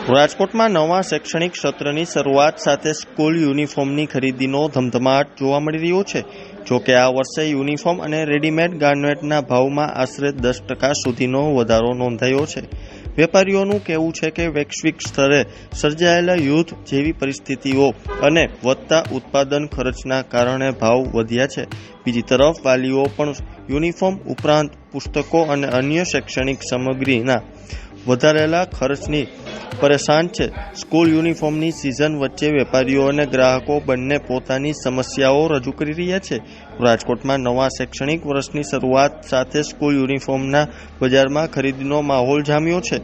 રાજકોટમાં નવા શૈક્ષણિક સત્રની શરૂઆત સાથે સ્કૂલ યુનિફોર્મની ખરીદીનો ધમધમાટ જોવા મળી રહ્યો છે. જોકે આ વર્ષે યુનિફોર્મ અને રેડીમેડ ગાર્મેન્ટના ભાવમાં આશરે 10% સુધીનો વધારો નોંધાયો છે. વેપારીઓનું કહેવું છે કે વૈશ્વિક સ્તરે સર્જાયેલા યુદ્ધ જેવી પરિસ્થિતિઓ અને વધતા ઉત્પાદન ખર્ચના કારણે ભાવ વધ્યા છે. બીજી તરફ વાલીઓ પણ યુનિફોર્મ ઉપરાંત પુસ્તકો અને અન્ય શૈક્ષણિક સામગ્રીના વધારેલા ખર્ચની પરેશાન છે. સ્કૂલ યુનિફોર્મની સિઝન વચ્ચે વેપારીઓ અને ગ્રાહકો બંને પોતાની સમસ્યાઓ રજૂ કરી રહ્યા છે. રાજકોટમાં નવા શૈક્ષણિક વર્ષની શરૂઆત સાથે સ્કૂલ યુનિફોર્મના બજારમાં ખરીદીનો માહોલ જામ્યો છે.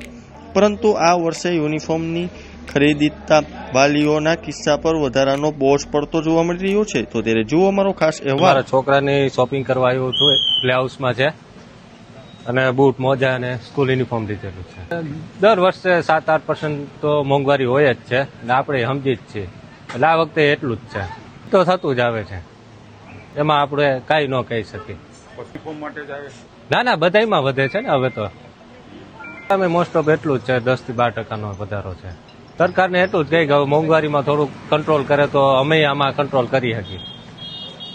પરંતુ આ વર્ષે યુનિફોર્મની ખરીદતા વાલીઓના કિસ્સા પર વધારાનો બોજ પડતો જોવા મળી રહ્યો છે. તો ત્યારે જુઓ અમારો ખાસ અહેવાલ. છોકરાની શોપિંગ કરવા આવ્યો છું, પ્લે હાઉસમાં છે અને બૂટ મોજા અને સ્કૂલ યુનિફોર્મ લીધેલું છે. દર વર્ષે 7-8% તો મોંઘવારી હોય જ છે અને આપણે સમજી જ છીએ. એટલે આ વખતે એટલું જ છે, તો થતું જ આવે છે. એમાં આપણે કાંઈ ન કહી શકીએ. ના બધામાં વધે છે ને હવે તો. અમે મોસ્ટ ઓફ એટલું જ છે, 10-12% વધારો છે. સરકારને એટલું જ કહી કે મોંઘવારીમાં થોડુંક કંટ્રોલ કરે તો અમે આમાં કંટ્રોલ કરી શકીએ.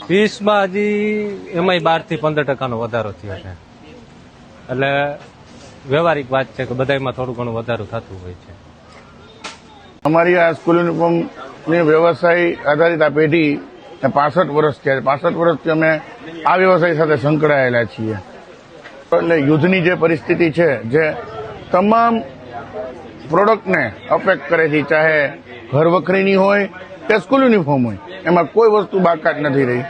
ફીસમાં હજી એમાંય 12-15% વધારો થયો છે. એટલે વ્યવહારિક વાત છે કે બધામાં થોડું ઘણું વધારો થતું હોય છે. અમારી આ સ્કૂલ યુનિફોર્મની વ્યવસાય આધારિત આ પેઢી 65 વર્ષ થયા. 65 વર્ષથી અમે આ વ્યવસાય સાથે સંકળાયેલા છીએ. એટલે યુદ્ધની જે પરિસ્થિતિ છે, જે તમામ પ્રોડક્ટને અફેક્ટ કરે છે, ચાહે ઘર વખરીની હોય કે સ્કૂલ યુનિફોર્મ હોય, એમાં કોઈ વસ્તુ બાકાત નથી રહી.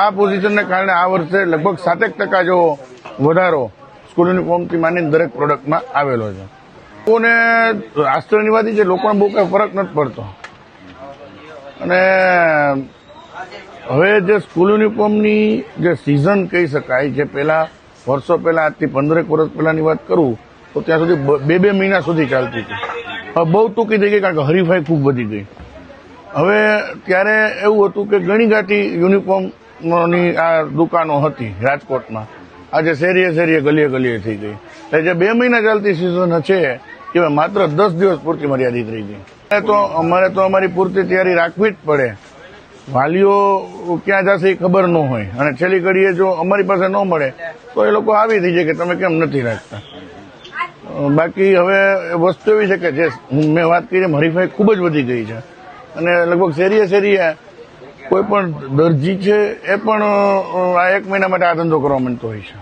આ પોઝિશનને કારણે આ વર્ષે લગભગ 7% જેવો વધારો સ્કૂલ યુનિફોર્મથી માંડીને દરેક પ્રોડક્ટમાં આવેલો છે. લોકોને આશ્ચર્યની વાત છે, લોકોને બહુ કંઈ ફરક નથી પડતો. અને હવે જે સ્કૂલ યુનિફોર્મની જે સિઝન કહી શકાય, જે પહેલા વર્ષો પહેલા આજથી 15 વર્ષ પહેલાની વાત કરું તો ત્યાં સુધી 2 મહિના સુધી ચાલતી હતી. હવે બહુ ટૂંકી થઈ ગઈ, કારણ કે હરીફાઈ ખૂબ વધી ગઈ. હવે ત્યારે એવું હતું કે ઘણી ગાંઠી યુનિફોર્મની આ દુકાનો હતી રાજકોટમાં. આજે શેરીએ ગલીએ થઈ ગઈ. એટલે જે 2 મહિના ચાલતી સિઝન છે એ માત્ર 10 દિવસ પૂરતી મર્યાદિત રહી ગઈ. અમારે તો અમારી પૂરતી તૈયારી રાખવી જ પડે. વાલીઓ ક્યાં જશે એ ખબર ન હોય, અને છેલ્લી ઘડીએ જો અમારી પાસે ન મળે તો એ લોકો આવી થઈ જાય કે તમે કેમ નથી રાખતા. બાકી હવે વસ્તુ એવી છે કે જે મેં વાત કરી, હરીફાઈ ખૂબ જ વધી ગઈ છે. અને લગભગ શેરીએ કોઈ પણ દરજી છે એ પણ આ 1 મહિના માટે આ ધંધો કરવા માંગતો હોય છે.